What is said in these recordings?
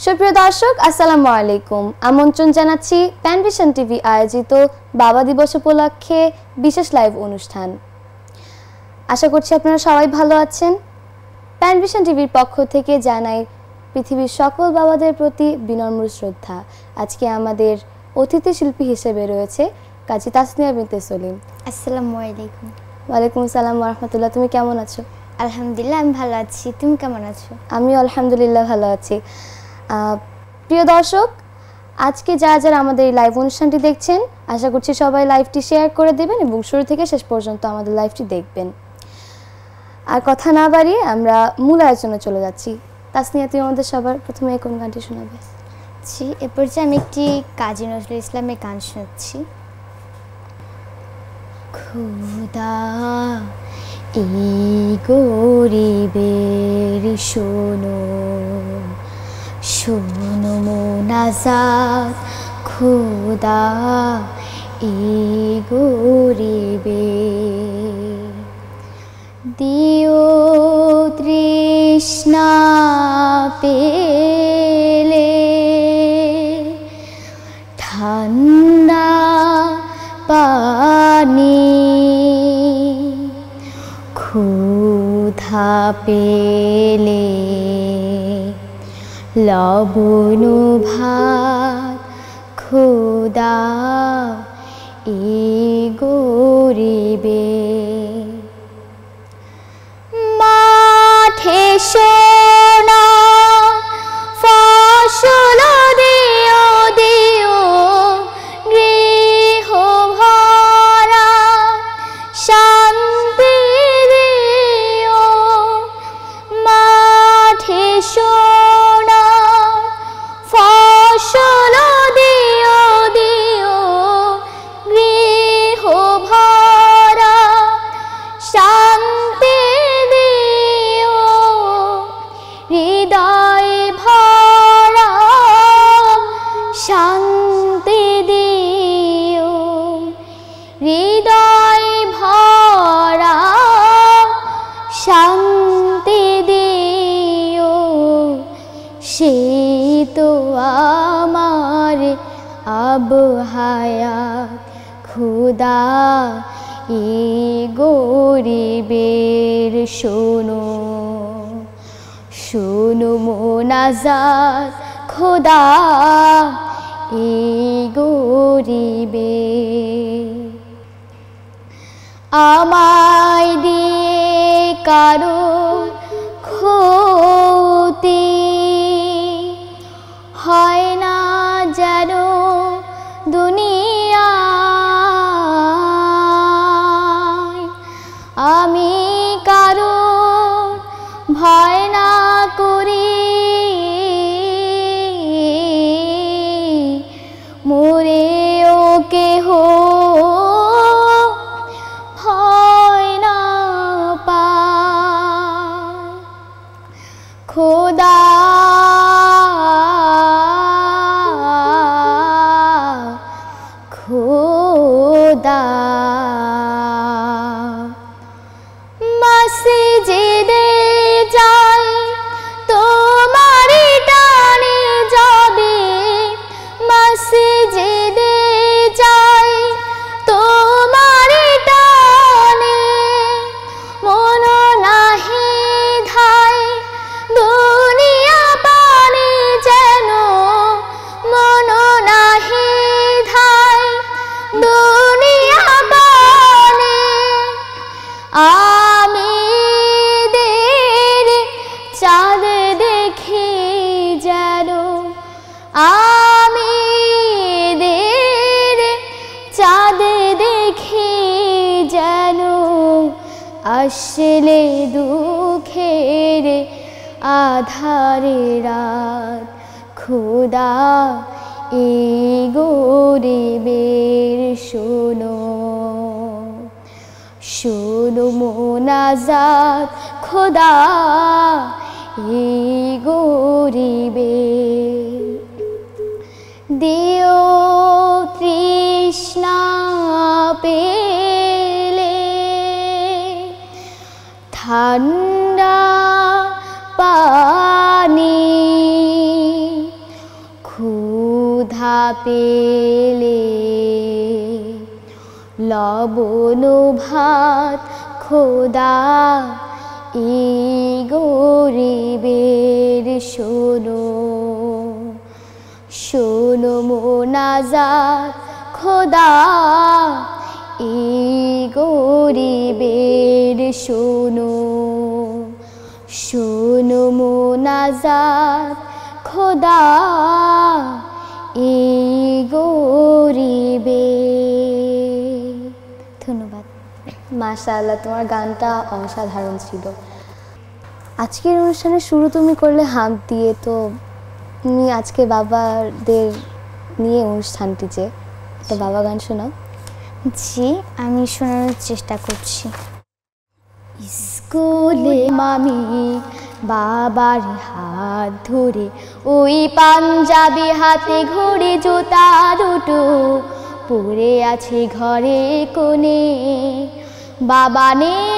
সুপ্রিয় দর্শক আসসালামু আলাইকুম। আমন্ত্রণ জানাচ্ছি প্যানভিশন টিভি আয়োজিত বাবা দিবস উপলক্ষে বিশেষ লাইভ অনুষ্ঠান। আশা করছি আপনারা সবাই ভালো আছেন। প্যানভিশন টিভির পক্ষ থেকে জানাই পৃথিবীর সকল বাবাদের প্রতি বিনম্র শ্রদ্ধা। আজকে আমাদের অতিথি শিল্পী হিসেবে রয়েছে কাজী তাসনিয়া বিনতে সলিম। আসসালামু আলাইকুম। ওয়ালাইকুম আসসালাম ওয়া রাহমাতুল্লাহ। তুমি কেমন আছো? আলহামদুলিল্লাহ, আমি ভালো আছি। তুমি কেমন আছো? আমি আলহামদুলিল্লাহ ভালো আছি। প্রিয় দর্শক, আজকে যারা আমাদের এই লাইভ অনুষ্ঠানটি দেখছেন, আশা করছি সবাই লাইভটি শেয়ার করে দেবেন এবং শুরু থেকে শেষ পর্যন্ত আমাদের লাইভটি দেখবেন। আর কথা না বাড়িয়ে আমরা মূল আয়োজনে চলে যাচ্ছি। তাসনিয়া, তুমি আমাদের সবার প্রথমে কোন গানটি শোনাবে? এ পর্যায়ে আমি একটি কাজী নজরুল ইসলামের গান শোনাচ্ছি। খোদা এই গরিবের শোনো শোনো মোনাজাত, খোদা এই গরিবের দিও তৃষ্ণা পেলে ঠান্ডা পানি, ক্ষুধা পেলে লবণ ভাত, খোদা এই গরিবে মাঠে সোনা ফসল দিও দিও, গৃহ ভরা শান্তি দিও, মাঠে সোনা ফসল দিও দিও, গৃহ ভরা শান্তি দিও, হৃদয় ভরা শান্তি দিও, হৃদয় ভরা শান্তি দিও, সেই তো আমার আবহাওয়া, খোদা এই গরিবের শোনো শোনো মোনাজাত, খোদা এই গরিবের আমায় দিয়ে কারো ক্ষতি হয় না যেন দুনিয়ায়, আমি কারো ভয় না করি, মরেও কেহ ভয় না পায়, খোদা খোদা মসজিদে যাই তোমারি টানে যাবে, মসজিদে যাই তোমারি টানে, মন নাহি ধায় দুনিয়া পানে যেন, মন নাহি ধায় দুনিয়া পানে, আমি দের চাঁদ দেখি যেন, আমি দের চাঁদ দেখি যেন, আসলে দুঃখের আধারে রাত, খোদা এই গরিবের শোনো শোনো মোনাজাত, খোদা এই গরিবের দিও তৃষ্ণা পেলে ঠান্ডা পানি, পেলে লবণ ভাত খোদা এই গরিবের শোনো শোনো মোনাজাত খোদা এই গরিবের শোনো শোনো মোনাজাত খোদা এই গরিবের। ধন্যবাদ। মাশাআল্লাহ, তোমার গানটা অসাধারণ ছিল। আজকের অনুষ্ঠানের শুরু তুমি করলে হাত দিয়ে, তো তুমি আজকে বাবাদের নিয়ে অনুষ্ঠানটি যে একটা বাবা গান শোনাও। জি, আমি শোনানোর চেষ্টা করছি। স্কুলে মামি বাবার হাত ধরে ওই পাঞ্জাবি হাতে ঘড়ি জুতা দুটো পড়ে আছে ঘরে কোণে। বাবা নেই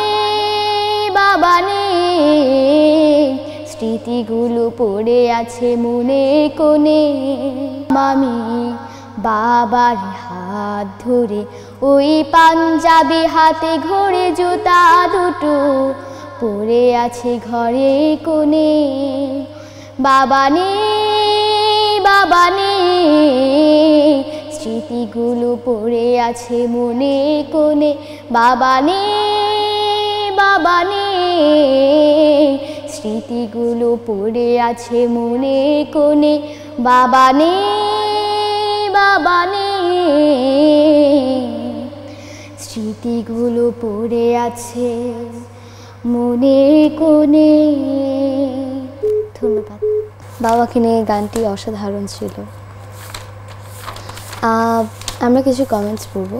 স্মৃতিগুলো পড়ে আছে মনে কোণে। মামি বাবার হাত ধরে ওই পাঞ্জাবি হাতে ঘড়ি জুতা দুটো পড়ে আছে ঘরে কোণে। বাবা নেই স্মৃতিগুলো পড়ে আছে মনে কোণে। বাবা নেই স্মৃতিগুলো পড়ে আছে মনে কোণে। বাবা নেই স্মৃতিগুলো পড়ে আছে মনে কোণে। ধন্যবাদ। বাবাকে নিয়ে গানটি অসাধারণ ছিল। আমরা কিছু কমেন্টস পড়বো।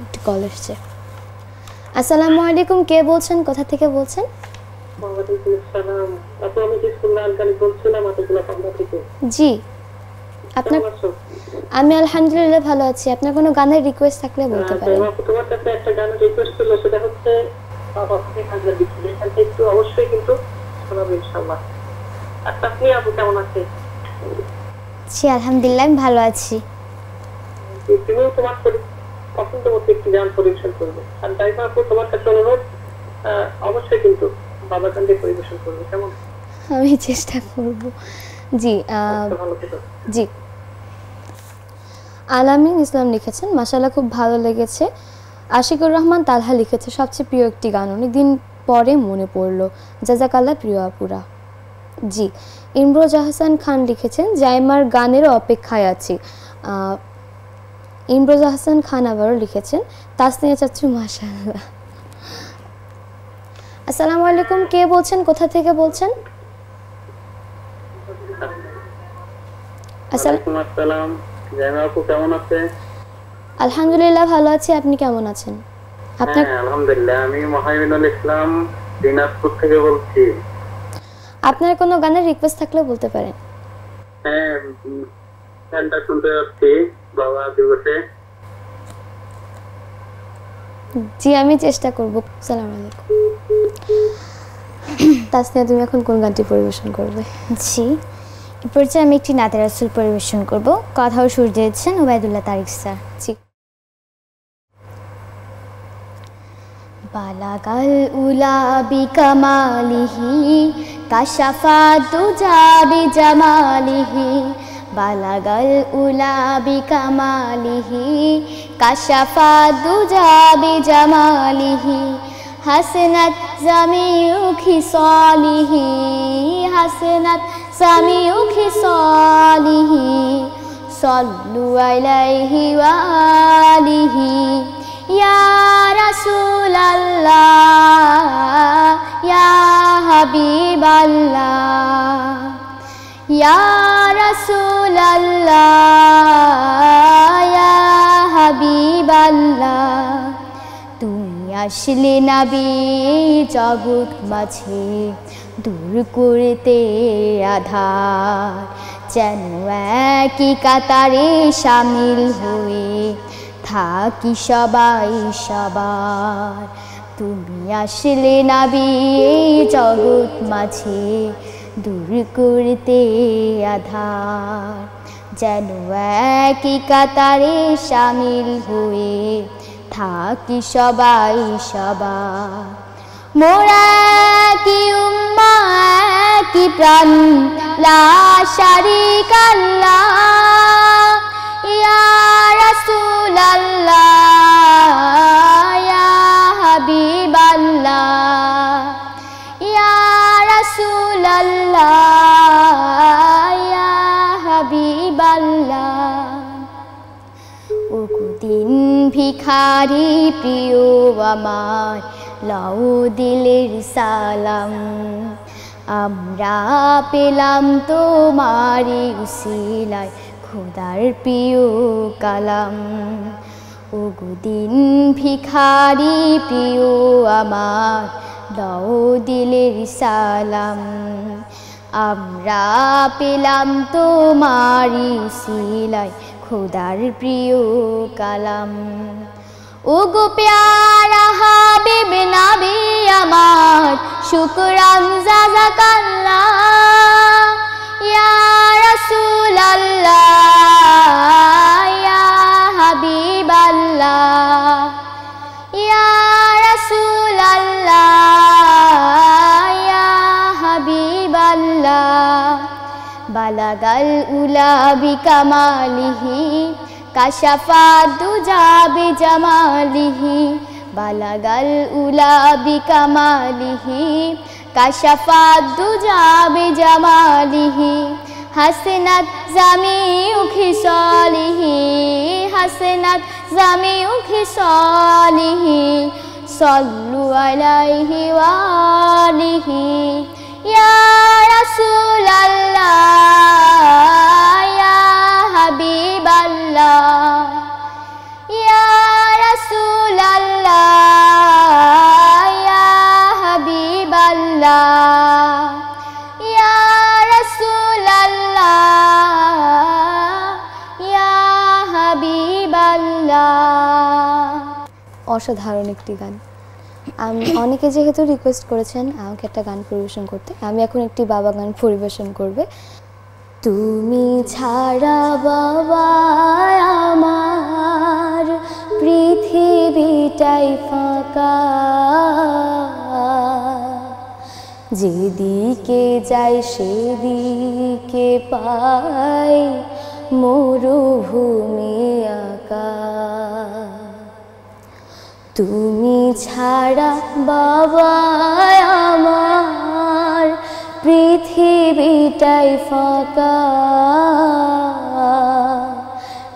একটু কল এসছে। আসসালামু আলাইকুম, কে বলছেন, কোথা থেকে বলছেন? জি, আপনার? আমি আলহামদুলিল্লাহ ভালো আছি। আপনার কোনো গানের রিকোয়েস্ট থাকলে বলতে পারেন। তোমার কাছে একটা গানের রিকোয়েস্ট ছিল, সেটা হচ্ছে একটু অবশ্যই কিন্তু শোনাবো ইনশাআল্লাহ। আচ্ছা, আপনি আপু কেমন আছেন? জি আলহামদুলিল্লাহ, আমি ভালো আছি। তুমিও তোমার পছন্দ মতো একটি গান পরিবেশন করবে। আর ড্রাইভার আপু, তোমার কাছে অনুরোধ, অবশ্যই কিন্তু বাবা গান দিয়ে পরিবেশন করবে, কেমন? আমি চেষ্টা করব। জি জি। আলামিন ইসলাম লিখেছেন, মাশাআল্লাহ খুব ভালো লেগেছে। আশিকুর রহমান তালহা লিখেছে, সবচেয়ে প্রিয় একটি গান, অনেকদিন পরে মনে পড়লো। জাজাকাল্লাহ প্রিয় আপুরা। জি। ইমরোজ আহসান খান লিখেছেন, জাইমার গানেরও অপেক্ষায় আছি। ইমরোজ আহসান খান আবারও লিখেছেন, তাসনিয়া চাচ্চু মাশাআল্লাহ। আসসালামু আলাইকুম, কে বলছেন, কোথা থেকে বলছেন? আসসালাম, জাইমা আপু কেমন আছেন? আলহামদুলিল্লাহ ভালো আছি, আপনি কেমন আছেন? আপনার? আলহামদুলিল্লাহ, আমি মহামিনুল ইসলাম দিনাজপুর থেকে বলছি। আপনার কোনো গানের রিকোয়েস্ট থাকলে বলতে পারেন। হ্যাঁ, গানটা শুনতে যাচ্ছি বাবা দিবসে। জি, আমি চেষ্টা করব। আসসালামু আলাইকুম। তাসনিয়া, তুমি এখন কোন গানটি পরিবেশন করবে? জি, এ পর্যায়ে আমি একটি নাতে রাসূল পরিবেশন করব। কথা ও সুর দিয়েছেন ওবায়দুল্লাহ তারিক স্যার। জি। বালাগাল উলা বিকামালিহি কাশাফা দুজা বিজামালিহি। বালাগাল উলা বিকামালিহি কাশাফা দুজা বিজামালিহি। হাসনাত জামিউ খিসালিহি হাসনাত জামিউ খিসালিহি। সাল্লু আলাইহি ওয়া আলিহি ইয়া রাসূলাল্লাহ ইয়া হাবিবাল্লাহ ইয়া রাসূলাল্লাহ ইয়া হাবিবাল্লাহ। তুমি আসলে নবী জগৎ মাঝে দূর করতে আধার। যেন একই কাতারে শামিল হয়ে থাকি সবাই সবার। তুমি আসলে নবী জগৎ মাঝে দূর করতে আধার। যেন একই কাতারে শামিল হয়ে থাকি সবাই সবার। মোরা কি উম্মা কি প্রাণ লা শারিকা আল্লাহ ইয়া রাসূলুল্লাহ ইয়া হাবিবাল্লাহ ইয়া রাসূলুল্লাহ ইয়া হাবিবাল্লাহ। ওদিন ভিখারি প্রিয় আমার লাও দিলের সালাম, আমরা পেলাম তোমারি উসিলায় খোদার প্রিয় কালাম। ওদিন ভিখারি প্রিয় আমার লাও দিলের সালাম, আমরা পেলাম তোমারি উসিলায় খোদার প্রিয় কালাম। ওগো প্যারা হাবিব নবী আমার শুকরান জাযাকাল্লাহ ইয়া রাসূলুল্লাহ ইয়া হাবিবাল্লাহ ইয়া রাসূলুল্লাহ ইয়া হাবিবাল্লাহ। বালাগাল উলা বিকামালিহি কাশাফা দুজা বিজামালিহি, বালাগাল উলা বিকামালিহি কাশাফা দুজা বিজামালিহি। হাসনাত জামিউ খিসালিহি হাসনাত জামিউ খিসালিহি, সাল্লু আলাইহি ওয়া আলিহি ইয়া রাসূলুল্লাহ ইয়া হাবিবাল্লাহ ইয়া রাসূলুল্লাহ ইয়া হাবিবাল্লাহ ইয়া রাসূলুল্লাহ ইয়া হাবিবাল্লাহ। অসাধারণ একটি গান। অনেকে যেহেতু রিকোয়েস্ট করেছেন আমাকে একটা গান পরিবেশন করতে, আমি এখন একটি বাবা গান পরিবেশন করবে। তুমি ছাড়া বাবা আমার পৃথিবীটাই ফাঁকা, যেদিকে যাই সেদিকে পাই মরুভূমি আঁকা। তুমি ছাড়া বাবা আমার পৃথিবীটাই ফাঁকা,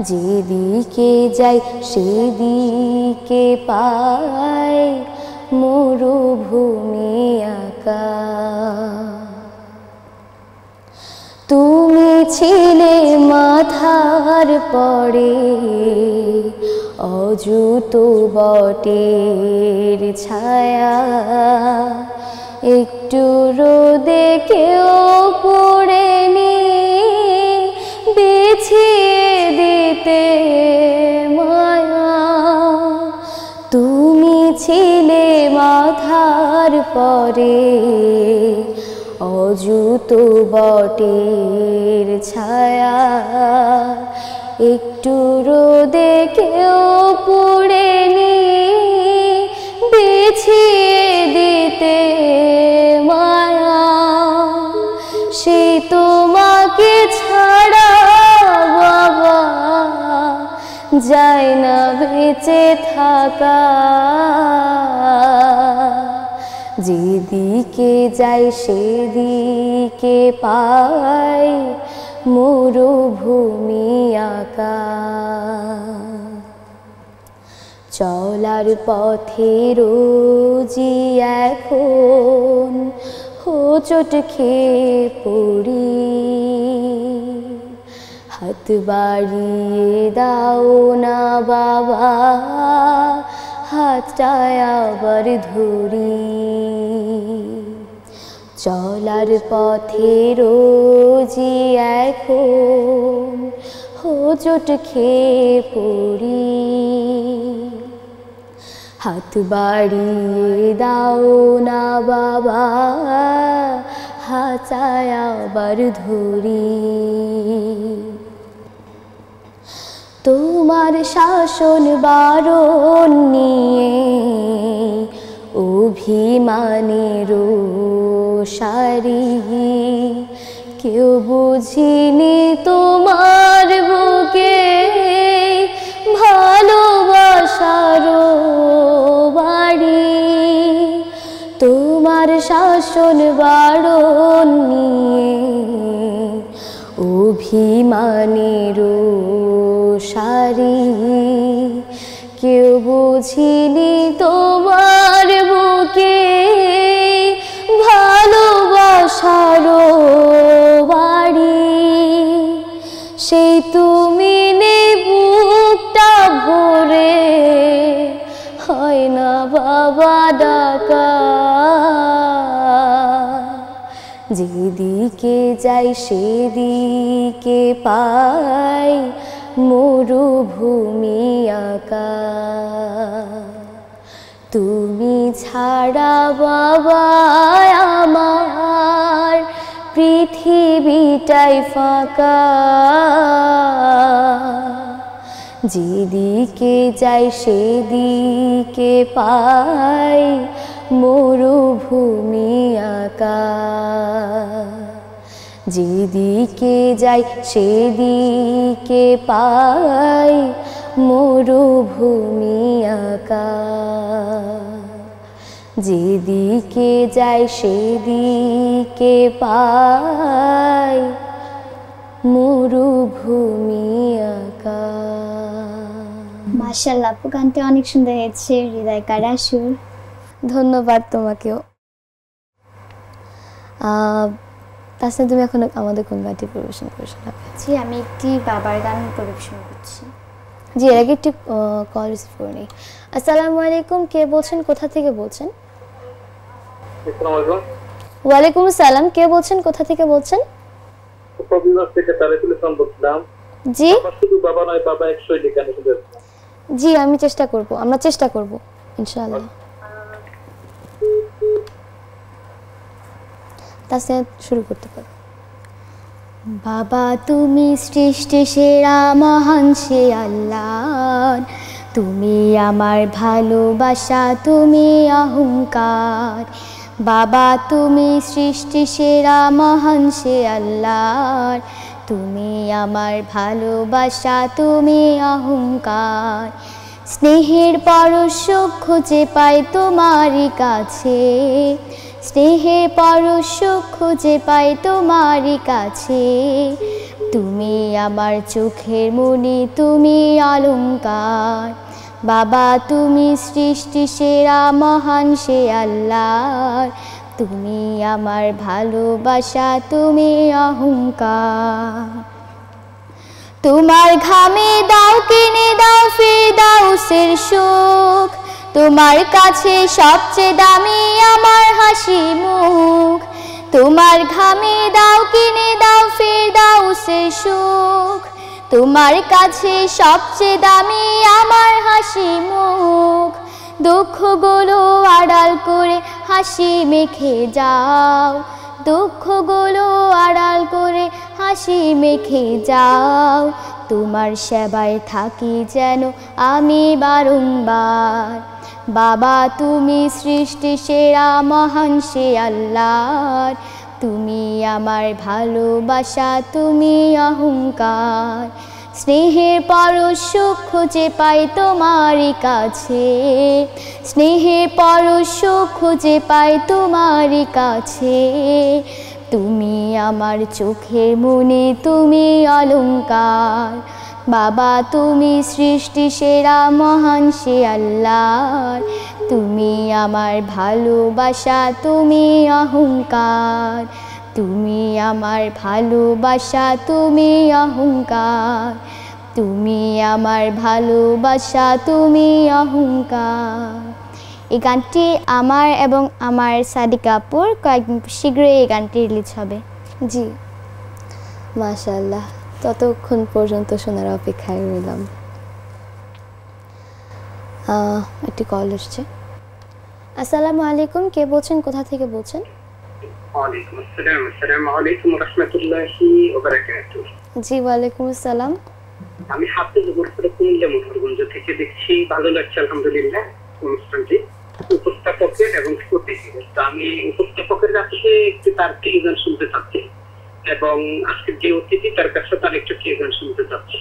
যেদিকে যাই সেদিকে পাই মরুভূমি আঁকা। তুমি ছিলে মাথার পরে অযুত বটের ছায়া, একটু রোদে কেউ পড়েনি বিছিয়ে দিতে মায়া। তুমি ছিলে মাথার পরে অযুত বটের ছায়া, একটু রোদে কেউ পড়েনি বিছিয়ে দিতে মায়া। সে তোমাকে ছাড়া বাবা যায় না বেঁচে থাকা, যেদিকে যাই সেদিকে পাই মরুভূমি আঁকা। চলার পথে রোজি এখন হোঁচট খেয়ে পড়ি, হাত বাড়িয়ে দাও না বাবা হাতটায় আবার ধরি। চলার পথে রোজি এখন হোঁচট খেয়ে পড়ি, হাত বাড়িয়ে দাও না বাবা হাতায় আবার ধরি। তোমার শাসন বারণ নিয়ে অভিমানের সারি কেউ বুঝিনি তোমার বুকে ভালোবাসার বাড়ি তোমার শাসন বারণ নিয়ে অভিমানের সারি কেউ বুঝিনি তোমার বুকে ভালোবাসার বাড়ি সেই তুমি নেই বুকটা ভরে হয় না বাবা ডাকা যেদিকে যাই সেদিকে পাই মরুভূমি আঁকা তুমি ছাড়া বাবা আমার পৃথিবীটাই ফাঁকা যেদিকে যাই সেদিকে পাই মরুভূমি আঁকা যেদিকে যাই সেদিকে পাই মরুভূমি আঁকা যেদিকে যাই সেদিকে পাই মরুভূমি আঁকা। মাশাআল্লাহ, আপু গানটি অনেক সুন্দর হয়েছে, হৃদয় কাড়া সুর। ধন্যবাদ তোমাকেও। তাছাড়া তুমি এখন আমাদের কোন গানটি পরিবেশন করে শোনাবে? জি, আমি একটি বাবার গান পরিবেশন করছি। জি, এর আগে একটি কল রিসিভ করে নিই। আসসালামু আলাইকুম, কে বলছেন, কোথা থেকে বলছেন? ওয়ালাইকুম আসসালাম, কে বলছেন, কোথা থেকে বলছেন? জি জি, আমি চেষ্টা করব, আমরা চেষ্টা করব ইনশাআল্লাহ। তাছাড়া শুরু করতে পারো। বাবা তুমি সৃষ্টি সেরা মহান সে আল্লাহ, তুমি আমার ভালোবাসা, তুমি অহংকার। বাবা তুমি সৃষ্টি সেরা মহান সে আল্লাহ, তুমি আমার ভালোবাসা, তুমি অহংকার। স্নেহের পরশ খুঁজে পাই তোমারই কাছে, স্নেহের পরশ খুঁজে পাই তোমারই কাছে। তুমি আমার চোখের মণি, তুমি অলংকার। বাবা তুমি সৃষ্টি সেরা মহান সে আল্লাহ, তুমি আমার ভালোবাসা, তুমি অহংকার। তোমার ঘামে দাও কিনে দাও ফিরদাউসের সুখ, তোমার কাছে সবচেয়ে দামি আমার হাসি মুখ। তোমার ঘামে দাও কিনে দাও ফিরদাউসের সুখ, তোমার কাছে সবচেয়ে দামি আমার হাসি মুখ। দুঃখগুলো আড়াল করে হাসি মেখে যাও, দুঃখগুলো আড়াল করে হাসি মেখে যাও। তোমার সেবায় থাকি যেন আমি বারংবার। বাবা তুমি সৃষ্টি সেরা মহান সে আল্লাহ, তুমি আমার ভালোবাসা, তুমি অহংকার। স্নেহের পরশ খুঁজে পাই তোমারই কাছে, স্নেহের পরশ খুঁজে পাই তোমারই কাছে। তুমি আমার চোখের মণি, তুমি অলংকার। বাবা তুমি সৃষ্টি সেরা মহান সে আল্লাহ, তুমি আমার ভালোবাসা, তুমি অহংকার। তুমি আমার ভালোবাসা, তুমি অহংকার। তুমি আমার ভালোবাসা, তুমি অহংকার। এই গানটি আমার এবং আমার সাদিকা আপুর কয়েকদিন শীঘ্রই এই গানটি রিলিজ হবে। জি মাশাআল্লাহ, ততক্ষণ পর্যন্ত শোনার অপেক্ষায় রইলাম। একটি কল এসছে। আসসালামু আলাইকুম, কে বলছেন, কোথা থেকে বলছেন? ওয়ালাইকুম আসসালাম। আসসালামু আলাইকুম ওয়া রাহমাতুল্লাহি ওয়া বারাকাতুহু। জি ওয়ালাইকুম আসসালাম। আমি হাফিজ গোরফরে কুমিল্লা মোটরগঞ্জ থেকে দেখছি। ভালো লাগছে আলহামদুলিল্লাহ অনুষ্ঠানটি, উপস্থাপকের এবং অতিথিদের। তো আমি উপস্থাপকের কাছে একটু তার কি গান শুনতে চাচ্ছি, এবং আজকের যে অতিথি তার কাছে তার একটু কি গান শুনতে চাচ্ছি।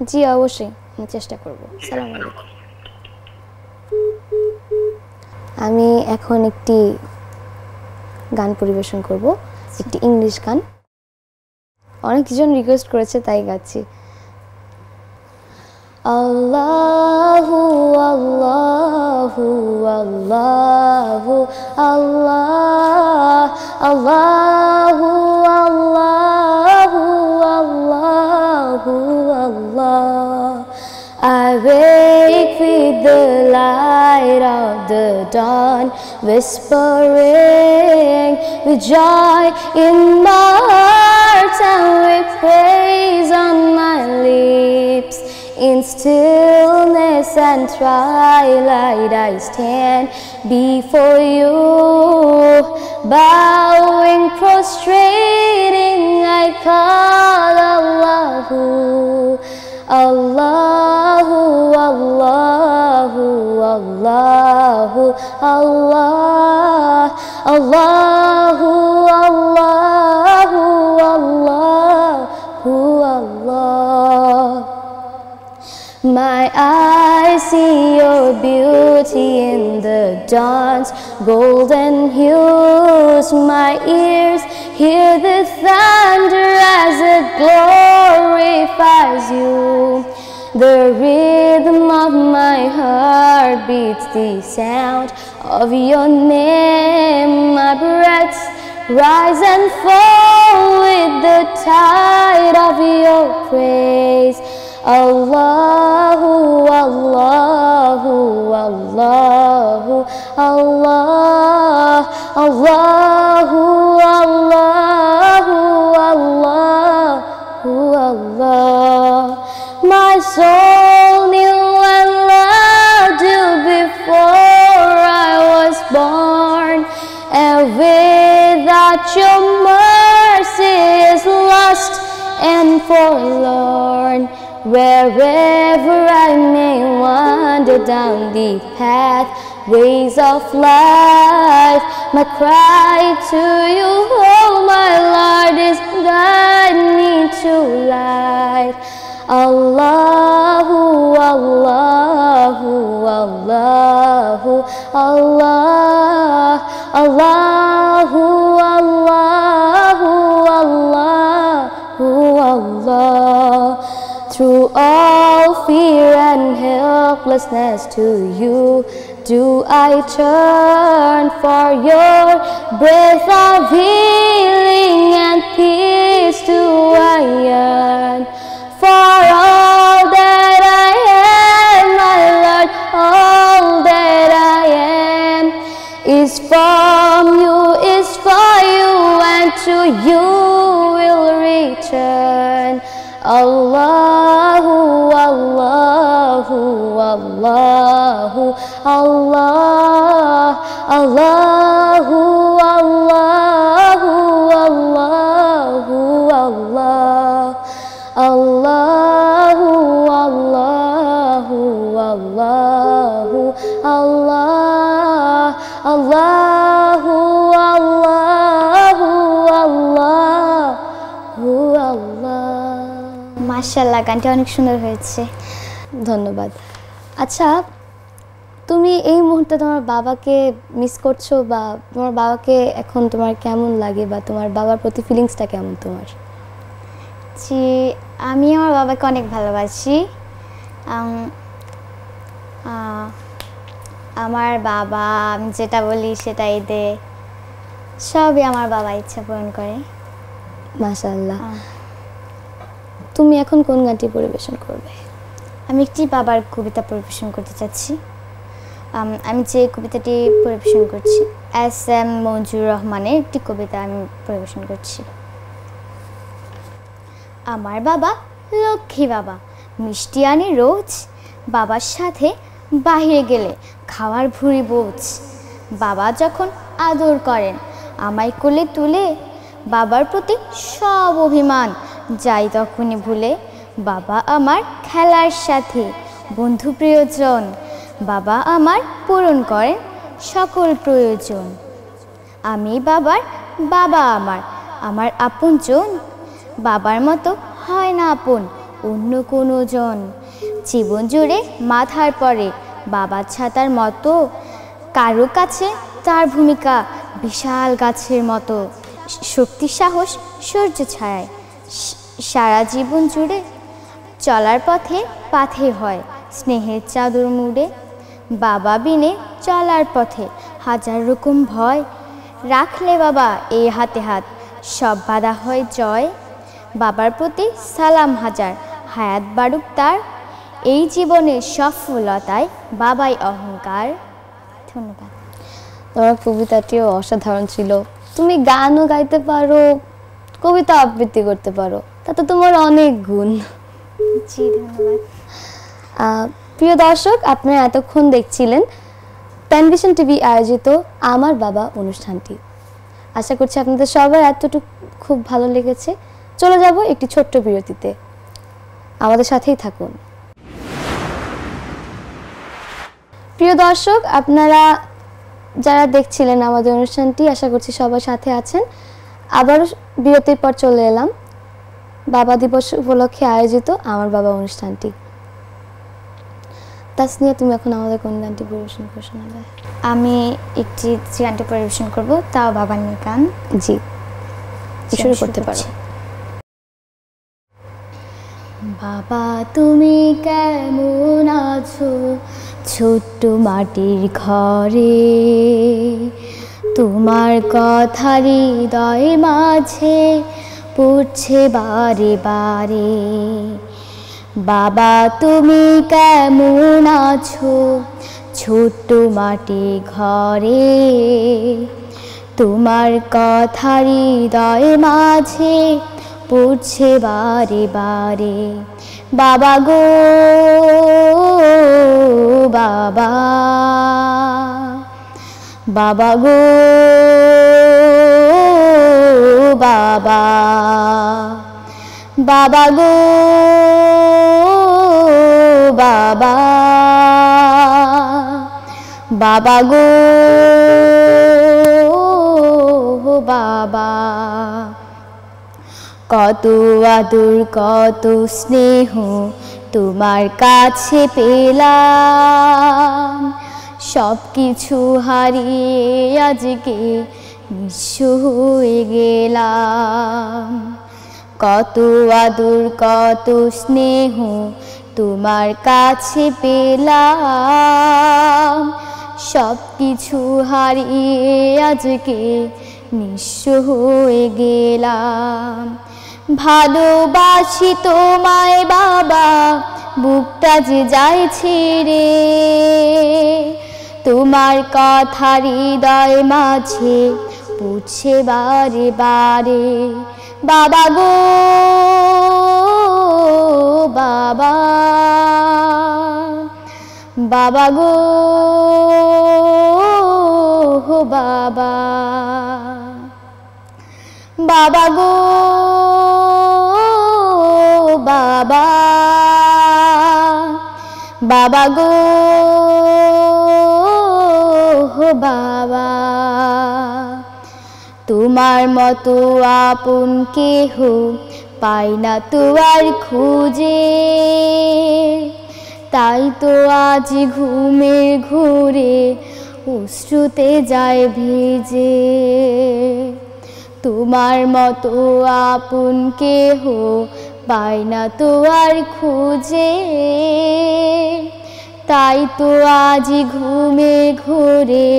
জি অবশ্যই, আমি চেষ্টা করব। আসসালামু আলাইকুম। আমি এখন একটি গান পরিবেশন করব, একটি ইংলিশ গান। অনেকজন রিকোয়েস্ট করেছে তাই গাচ্ছি। আল্লাহু আল্লাহু আল্লাহু আল্লাহ, আল্লাহু আল্লাহু আল্লাহু আল্লাহ। I wake with the light of the dawn, whispering with joy in my heart and with praise on my lips. In stillness and twilight I stand before you, bowing, prostrating, I call Allahu, Allahu, Allahu, Allahu, Allah, Allahu, Allahu, Allahu, Allah. My eyes see your beauty in the dawn's golden hues. My ears hear the thunder as it glorifies you. The rhythm of my heart beats the sound of your name. My breaths rise and fall with the tide of your praise. Allahu, Allahu, Allahu, Allah, Allahu, Allahu, Allahu, Allah. My soul knew and loved you before I was born, and without your mercy is lost and forlorn. Wherever I may wander down the pathways of life, my cry to you, oh my Lord, is guide me to light. Allahu, Allahu, Allahu, Allah, Allahu, Allahu, Allahu, Allah. Through all fear and helplessness to you do I turn, for your breath of healing and peace do I yearn. For all that I am, my Lord, all that I am is from you, is for you, and to you will return. Allahu, Allahu, Allahu, Allah, Allahu, Allahu, Allahu, Allah, Allahu, Allahu, Allahu, Allah, Allahu, Allahu, Allahu, Allah. মাশাআল্লাহ, গানটা অনেক সুন্দর হয়েছে। ধন্যবাদ। আচ্ছা, তুমি এই মুহূর্তে তোমার বাবাকে মিস করছো, বা তোমার বাবাকে এখন তোমার কেমন লাগে, বা তোমার বাবার প্রতি ফিলিংসটা কেমন তোমার? জি, আমি আমার বাবাকে অনেক ভালোবাসি। আমার বাবা আমি যেটা বলি সেটাই দেয়, সবই আমার বাবা ইচ্ছা পূরণ করে। মাশাআল্লাহ। তুমি এখন কোন গানটি পরিবেশন করবে? আমি একটি বাবার কবিতা পরিবেশন করতে চাচ্ছি। আমি যে কবিতাটি পরিবেশন করছি এস.এম. মঞ্জুর রহমানের একটি কবিতা আমি পরিবেশন করছি। আমার বাবা লক্ষ্মী বাবা, মিষ্টি আনে রোজ, বাবার সাথে বাইরে গেলে খাওয়ার ভুঁড়ি বোঝ। বাবা যখন আদর করেন আমায় কোলে তুলে, বাবার প্রতি সব অভিমান যাই তখনই ভুলে। বাবা আমার খেলার সাথে, বন্ধু প্রিয়জন। বাবা আমার পূরণ করেন সকল প্রয়োজন। আমি বাবার, বাবা আমার, আমার আপনজন। বাবার মতো হয় না আপন অন্য কোনো জন। জীবন জুড়ে মাথার পরে বাবা ছাতার মতো, কারো কাছে তার ভূমিকা বিশাল গাছের মতো। শক্তি সাহস সূর্য ছায়ায় সারা জীবন জুড়ে, চলার পথে পাথে হয় স্নেহের চাদর মুড়ে। বাবা বিনে চলার পথে হাজার রকম ভয়, রাখলে বাবা এই হাতে হাত সব বাধা হয় জয়। বাবার প্রতি সালাম হাজার, হায়াত বাড়ুক তার, এই জীবনের সফলতায় বাবাই অহংকার। ধন্যবাদ। তোমার কবিতাটিও অসাধারণ ছিল। তুমি গানও গাইতে পারো, কবিতা আবৃত্তি করতে পারো, তাতে তোমার অনেক গুণ। জি ধন্যবাদ। প্রিয় দর্শক, আপনারা এতক্ষণ দেখছিলেন প্যানভিশন টিভি আয়োজিত আমার বাবা অনুষ্ঠানটি। আশা করছি আপনাদের সবার এতটুকু খুব ভালো লেগেছে। চলে যাব একটি ছোট্ট বিরতিতে, আমাদের সাথেই থাকুন। প্রিয় দর্শক, আপনারা যারা দেখছিলেন আমাদের অনুষ্ঠানটি, আশা করছি সবার সাথে আছেন। আবারও বিরতির পর চলে এলাম বাবা দিবস উপলক্ষে আয়োজিত আমার বাবা অনুষ্ঠানটি। তাসনিয়া, তুমি এখন আমাদের কোন গানটি পরিবেশন করে শোনাবে? আমি একটি গানটি পরিবেশন করব, তাও বাবার নিয়ে গান। জি, শুরু করতে পারো। বাবা তুমি কেমন আছো ছোট্ট মাটির ঘরে, তোমার কথা হৃদয় মাঝে পড়ছে বারে বারে। বাবা তুমি কেমন আছো ছোট্ট মাটির ঘরে, তোমার কথা হৃদয় মাঝে পড়ছে বারে বারে। বাবা গো বাবা, বাবা গো বাবা, বাবা গো বাবা, বাবা গো বাবা। কত আদর কত স্নেহ তোমার কাছে পেলাম, সব কিছু হারিয়ে আজকে নিঃস্ব হয়ে গেলাম। কত আদর কত স্নেহ তোমার কাছে পেলাম, সব কিছু হারিয়ে আজকে নিঃস্ব হয়ে গেলাম। ভালোবাসি তোমায় বাবা, বুকটা যে যায় ছেড়ে, তোমার কথা হৃদয় মাঝে পড়ছে বারে বারে। বাবা গো বাবা, বাবা গো বাবা, বাবা গো বাবা, বাবা গো বাবা। তোমার মতো আপন কেহ পাই না তো আর খুঁজে, তাই তো আজ ঘুমের ঘুরে অশ্রুতে যায় ভিজে। তোমার মতো আপন কেহ পাই না তো আর খুঁজে, তাই তো আজ ঘুমে ঘুরে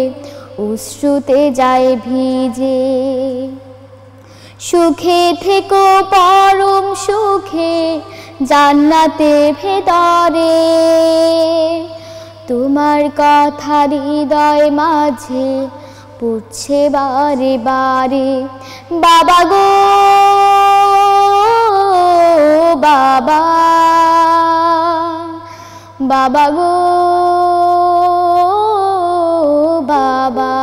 অশ্রুতে যায় ভিজে। সুখে থেকো পরম সুখে জান্নাতে ভেতরে, তোমার কথা হৃদয় মাঝে পড়ছে বারে বারে। বাবা গো বাবা, বাবা গো বাবা,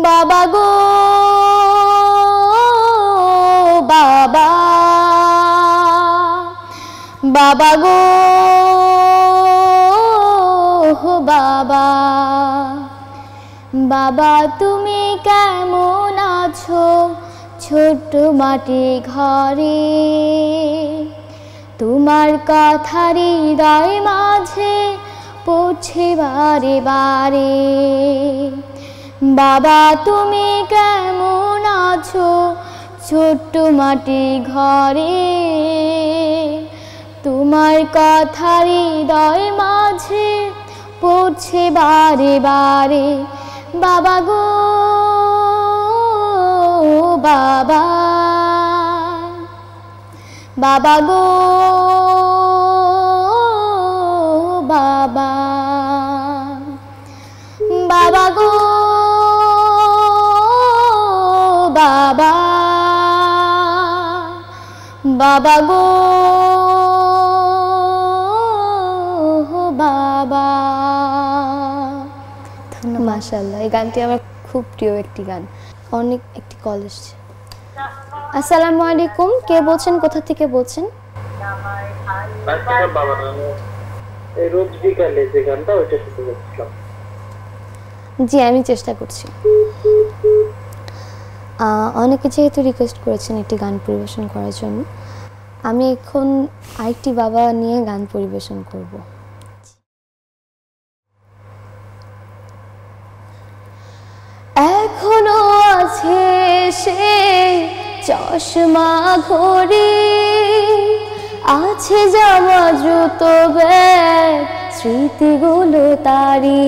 বাবা গো বাবা, বাবা গো বাবা, বাবা তুমি কেমন আছো ছোট্ট মাটি ঘরে? তোমার কথা হৃদয় মাঝে পড়ছে বারে বারে। বাবা তুমি কেমন আছো ছোট্ট মাটি ঘরে? তোমার কথা হৃদয় মাঝে পড়ছে বারে বারে। বাবা গো বাবা, বাবা গো বাবা, বাবা গো বাবা, বাবা গো বাবা। ধন্যবাদ। মাশাআল্লাহ, এই গানটি আমার খুব প্রিয় একটি গান। অনেক একটি কল এসেছে। আসসালামু আলাইকুম, কে বলছেন, কোথা থেকে বলছেন? রোজ বিকালে যে গানটা ওইটা শুনতে যাচ্ছিলাম। জি, আমি চেষ্টা করছি। অনেকে যেহেতু রিকোয়েস্ট করেছেন একটি গান পরিবেশন করার জন্য, আমি এখন আরেকটি বাবা নিয়ে গান পরিবেশন করব। এখনো আছে সে চশমা ঘড়ি, আছে জামা জুতো ব্যাগ স্মৃতিগুলো তারি,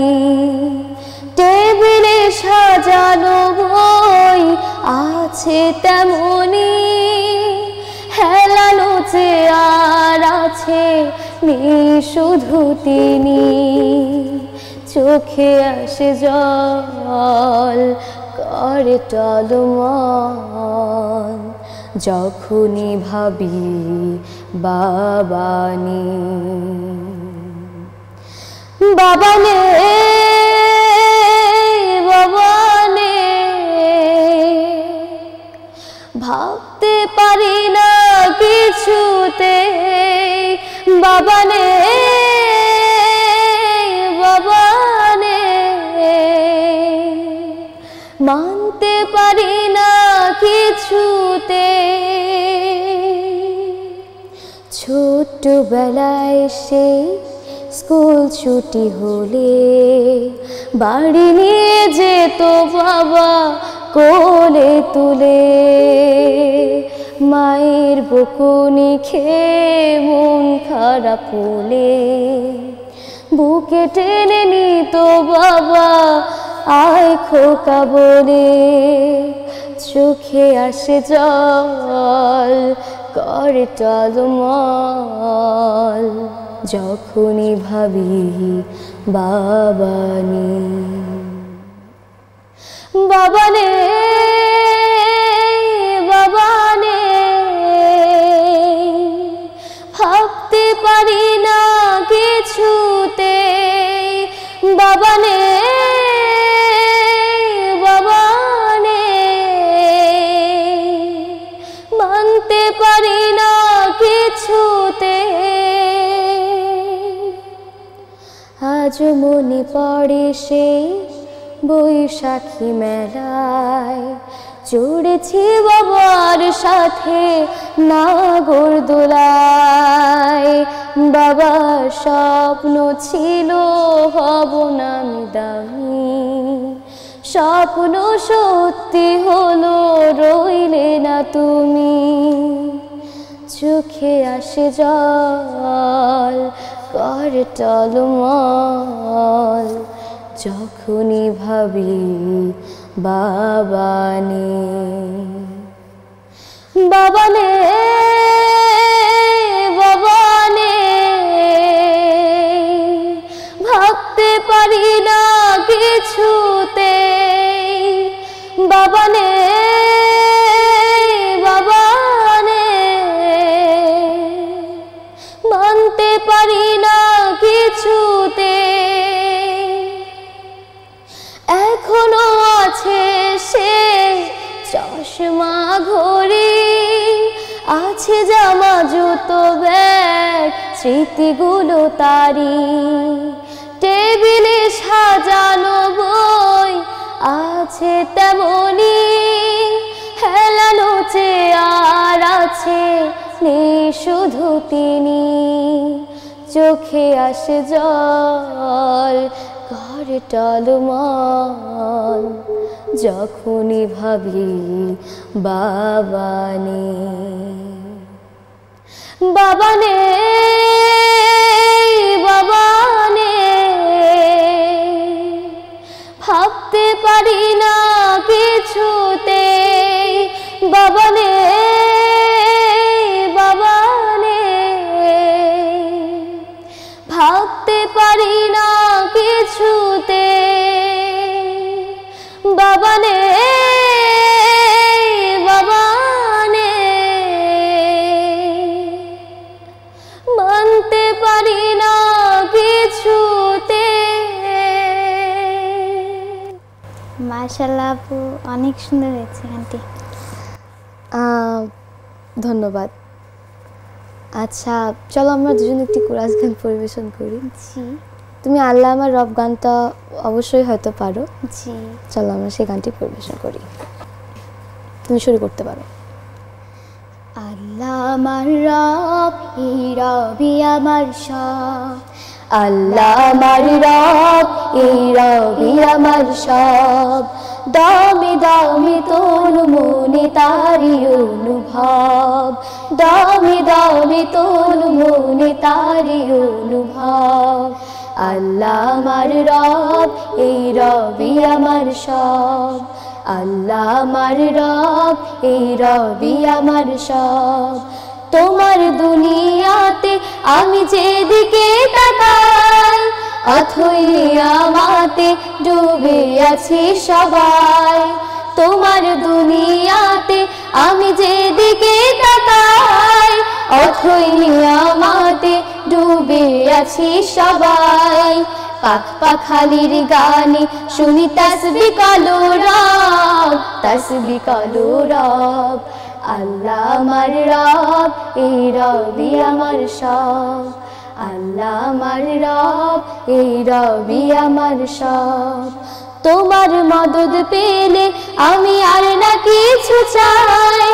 টেবিলে সাজানো বই আছে তেমনি, হেলানো চেয়ার আছে নেই শুধু তিনি, চোখে আসে জল করে টলমল, যখনই ভাবি বাবা নেই, বাবা নেই, বাবা নেই, ভাবতে পারি না কিছুতে, বাবা নেই, বাবা নেই, মানতে পারি না কিছুতে। ছোট্টবেলায় সে স্কুল ছুটি হলে বাড়ি নিয়ে যেত বাবা কোলে তুলে, মায়ের বকুনি খেয়ে মন খারাপ হলে বুকে টেনে নিত বাবা আয় খোকা বলে, চোখে আসে জল করে টলমল, যখনই ভাবি বাবা নেই, বাবা নেই, বাবা নেই, ভাবতে পারি না কিছুতে, বাবা নেই, বাবা নেই, মানতে পারি না কিছুতে। আজ মনে পড়ে সেই বৈশাখী মেলায়, চড়েছি বাবার সাথে নাগরদোলায়, বাবার স্বপ্ন ছিল হব না আমি দামি, স্বপ্ন সত্যি হলো রইলে না তুমি, চোখে আসে জল করে টলমল, যখনই ভাবি বাবা নেই, বাবা নেই, বাবা নেই, ভাবতে পারি না কিছুতে, বাবা নেই, বাবা নেই, মানতে পারি না কিছুতে। এখনো আছে সে চশমা ঘড়ি, আছে জামা জুতো ব্যাগ স্মৃতিগুলো তারি, টেবিলে সাজানো বই আছে তেমনি, হেলানো চেয়ার আছে নেই শুধু তিনি, চোখে আসে জল ঘরে টলমল, যখনই ভাবি বাবা নেই, বাবা নেই, বাবা নেই, ভাবতে পারি না কিছুতেই, বাবা নেই, বাবা নেই, ভাবতে পারি না কিছুতে, বাবা নেই, বাবা নেই, মানতে পারি না কিছুতে। মাশাআল্লাহ আপু, অনেক সুন্দর হয়েছে গানটি। ধন্যবাদ। আচ্ছা চলো আমরা দুজন একটি কোরাস গান পরিবেশন করি। জি তুমি আল্লাহ আমার রব গানটা অবশ্যই হয়তো পারো। জি চলো আমরা সেই গানটি পরিবেশন করি, তুমি শুরু করতে পারো। আল্লাহ আমার রব, এই রবি আমার সব, আল্লাহ আমার রব, এই রবি আমার সব, দামি দামি তোর মনে তারি অনুভব, দামি দামি তোর মনে তারি অনুভব, আল্লাহ আমার রব, এই রবি আমার সব, আল্লাহ আমার রব, এই রবি আমার সব, তোমার দুনিয়াতে আমি যেদিকে তাকাই, অথই আমাতে ডুবে আছি সবাই, তোমার দুনিয়াতে আমি যেদিকে তাকাই, অথই আমাতে ডুবে আছি সবাই, পাখ পাখালির গানে শুনি তাসবিহ কালো রব, তাসবিহ কালো রব, আল্লাহ আমার রব, এই রবি আমার সব, আল্লাহ আমার রব, এই রবি আমার সব, তোমার মদদ পেলে আমি আর না কিছু চাই,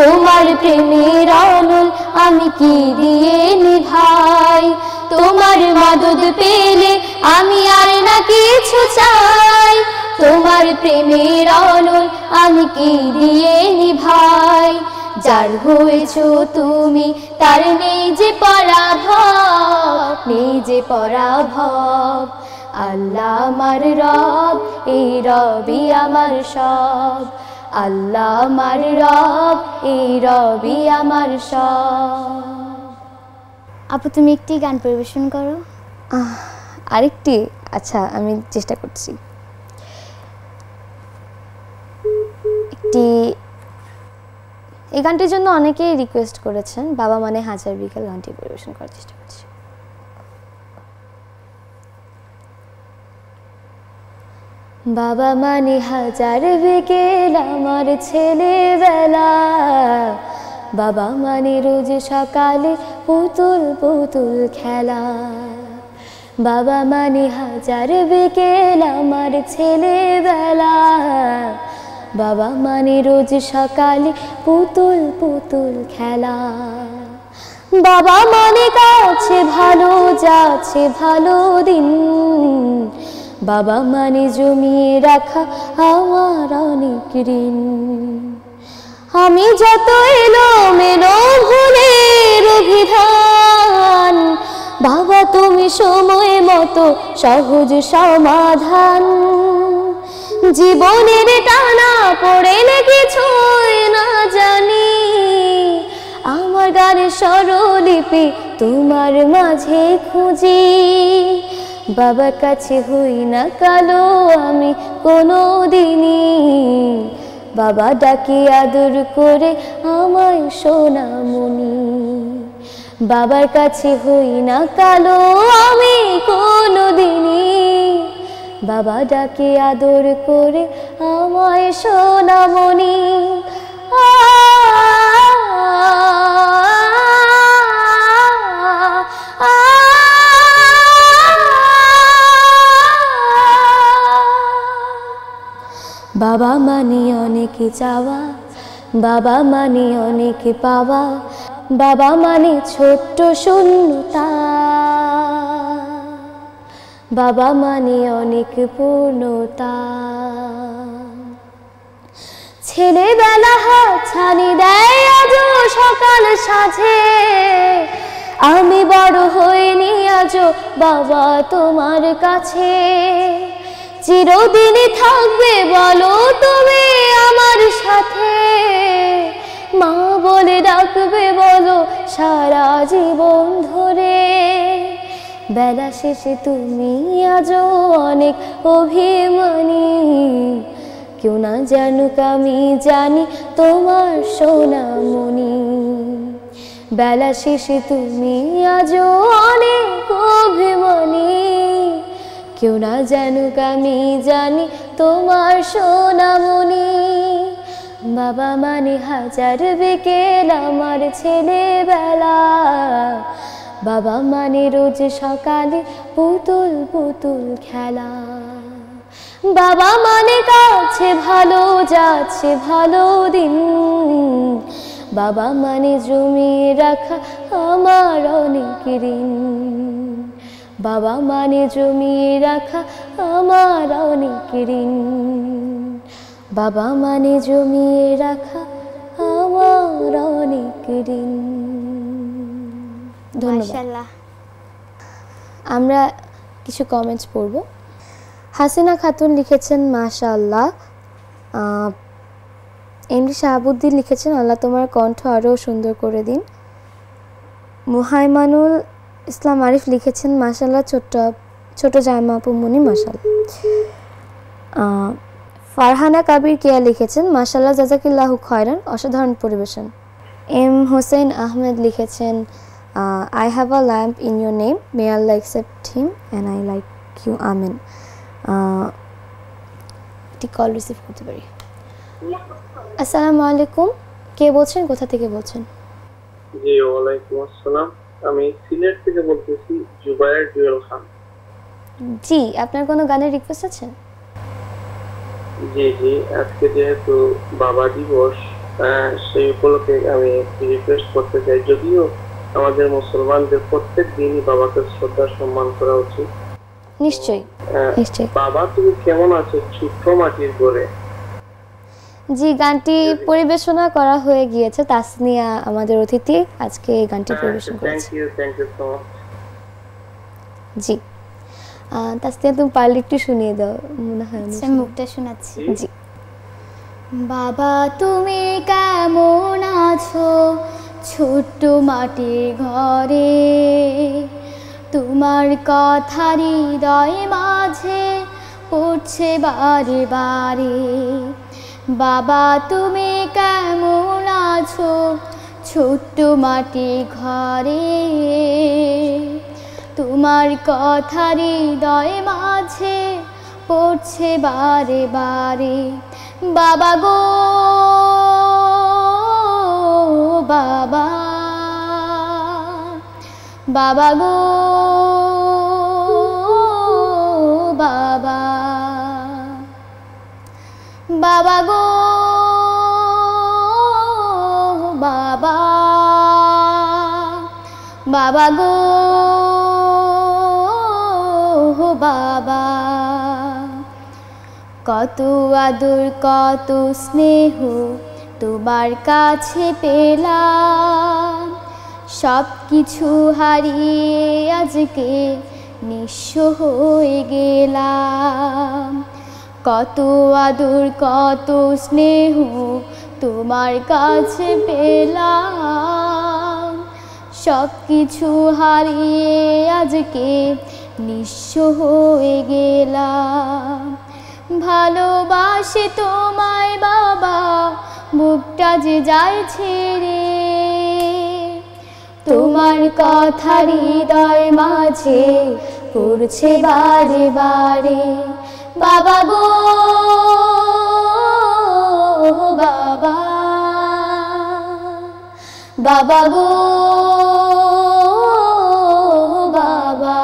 তোমার প্রেমের আনল আমি কি দিয়ে নিভাই, তোমার মদদ পেলে আমি আর না কিছু চাই, তোমার প্রেমের আনল আমি কি দিয়ে নিভাই, যার হয়েছো তুমি তার নেই যে পরাভব, নেই যে পরাভব, আল্লাহ আমার রব, এই রবি আমার সব, আল্লাহ আমার রব, এই রবি আমার সব। আপু তুমি একটি গান পরিবেশন করো। আরেকটি? আচ্ছা আমি চেষ্টা করছি। এই গানটির জন্য অনেকেই রিকোয়েস্ট করেছেন, বাবা মানে হাজার বিকেল গানটি পরিবেশন করার চেষ্টা করছি। বাবা মানে হাজার বিকেল আমার ছেলেবেলা, বাবা মানে রোজ সকালে পুতুল পুতুল খেলা, বাবা মানে হাজার বিকেল আমার ছেলেবেলা, বাবা মানে রোজ সকালে পুতুল পুতুল খেলা, বাবা মানে কাছে ভালো যাচ্ছে ভালো দিন, বাবা মানে জমিয়ে রাখা আমার অনেক ঋণ, আমি যত এলোমেলো ভুলের অভিধান, বাবা তুমি সময় মতো সহজ সমাধান, জীবনের টানা পড়ে কিছুই না জানি, আমার গানের স্বরলিপি তোমার মাঝে খুঁজি, বাবার কাছে হই না কালো আমি কোনো দিনই, বাবা ডাকি আদর করে আমায় সোনামণি, বাবার কাছে হই না কালো আমি কোনো দিনই, বাবা ডাকে আদর করে আমায় সোনামণি। বাবা মানে অনেক চাওয়া, বাবা মানে অনেক পাওয়া, বাবা মানে ছোট্ট শূন্যতা, বাবা মানে অনেক পূর্ণতা। ছেলেবেলা হাতছানি দেয় আজও সকাল সাঁঝে, আমি বড় হইনি আজও বাবা তোমার কাছে। চিরদিনই থাকবে বলো তুমি আমার সাথে, মা বলে ডাকবে বলো সারা জীবন ধরে। বেলা শেষে তুমি আজও অনেক অভিমানী, কেউ না জানুক আমি জানি তোমার সোনামণি। বেলা শেষে তুমি আজও অনেক অভিমানী, কেউ না জানুক আমি জানি তোমার সোনামণি। বাবা মানে হাজার বিকেল আমার ছেলেবেলা, বাবা মানে রোজ সকালে পুতুল পুতুল খেলা। বাবা মানে কাছে ভালো যাচ্ছে ভালো দিন, বাবা মানে জমিয়ে রাখা আমার অনেক ঋণ। বাবা মানে জমিয়ে রাখা আমার অনেক ঋণ, বাবা মানে জমিয়ে রাখা আমার অনেক ঋণ। ধন্যবাদ। মাশাআল্লাহ। আমরা কিছু কমেন্টস পড়ব। হাসিনা খাতুন লিখেছেন মাশাআল্লাহ। এমডি শাহাবুদ্দিন লিখেছেন আল্লাহ তোমার কণ্ঠ আরও সুন্দর করে দিন। মুহাইমানুল ইসলাম আরিফ লিখেছেন মাশাআল্লাহ ছোট জায়মা আপু মনি মাশাআল্লাহ। ফারহানা কাবির কিয়া লিখেছেন মাশাআল্লাহ জাযাকিল্লাহু খায়রান, অসাধারণ পরিবেশন। এম হোসেন আহমেদ লিখেছেন I have a lamp in your name, may Allah accept him and I like you, amen. একটি কল রিসিভ করতে পারি। আসসালামু আলাইকুম, কে বলছেন, কোথা থেকে বলছেন? জি ওয়ালাইকুম আসসালাম, আমি সিলেট থেকে বলতেছি জুবায়ের জুয়েল খান। জি, আপনার কোনো গানের রিকোয়েস্ট আছে? জি জি, আজকে যেহেতু বাবা দিবস, সেই উপলক্ষে আমি রিকোয়েস্ট করতে চাই, যদিও আমাদের মুসলমানদের প্রত্যেক দিনই বাবাকে শ্রদ্ধা সম্মান করা উচিত। নিশ্চয়ই নিশ্চয়ই। বাবা তুমি কেমন আছো ছোট্ট মাটির ঘরে। জি, গানটি পরিবেশনা করা হয়ে গিয়েছে, তাসনিয়া আমাদের অতিথি আজকে এই গানটি পরিবেশন করেছে। Thank you so much. জি, তাসনিয়া তুমি পারলে একটু শুনিয়ে দাও, মনে হয় আচ্ছা, মুখটা শোনাচ্ছি। জি। বাবা তুমি কেমন আছো ছোট্ট মাটির ঘরে, তোমার কথা হৃদয় মাঝে পড়ছে বারে বারে। বাবা তুমি কেমন আছো ছোট্ট মাটির ঘরে, তোমার কথা হৃদয় মাঝে পড়ছে বারে বারে। বাবা গো বাবা, বাবা গো বাবা, বাবা গো বাবা, বাবা গো বাবা। কত আদর কত স্নেহ তোমার কাছে পেলাম, সব কিছু হারিয়ে আজকে নিঃস্ব হয়ে গেলাম। কত আদর কত স্নেহ তোমার কাছে পেলাম, সব কিছু হারিয়ে আজকে নিঃস্ব হয়ে গেলাম। ভালোবাসি তোমায় বাবা, বুকটা যে যায় ছেড়ে, তোমার কথা হৃদয় মাঝে পড়ছে বারে বারে। বাবা গো বাবা, বাবা গো বাবা,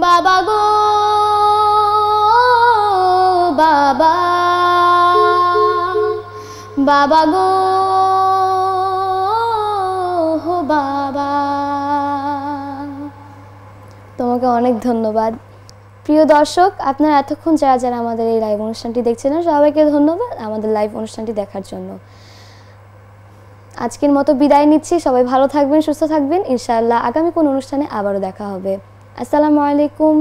বাবা গো বাবা গো বাবা। তোমাকে অনেক ধন্যবাদ। প্রিয় দর্শক, আপনারা এতক্ষণ যারা যারা আমাদের এই লাইভ অনুষ্ঠানটি দেখছেন, সবাইকে ধন্যবাদ আমাদের লাইভ অনুষ্ঠানটি দেখার জন্য। আজকের মতো বিদায় নিচ্ছি। সবাই ভালো থাকবেন, সুস্থ থাকবেন। ইনশাআল্লাহ আগামী কোন অনুষ্ঠানে আবারও দেখা হবে। আসসালামু আলাইকুম।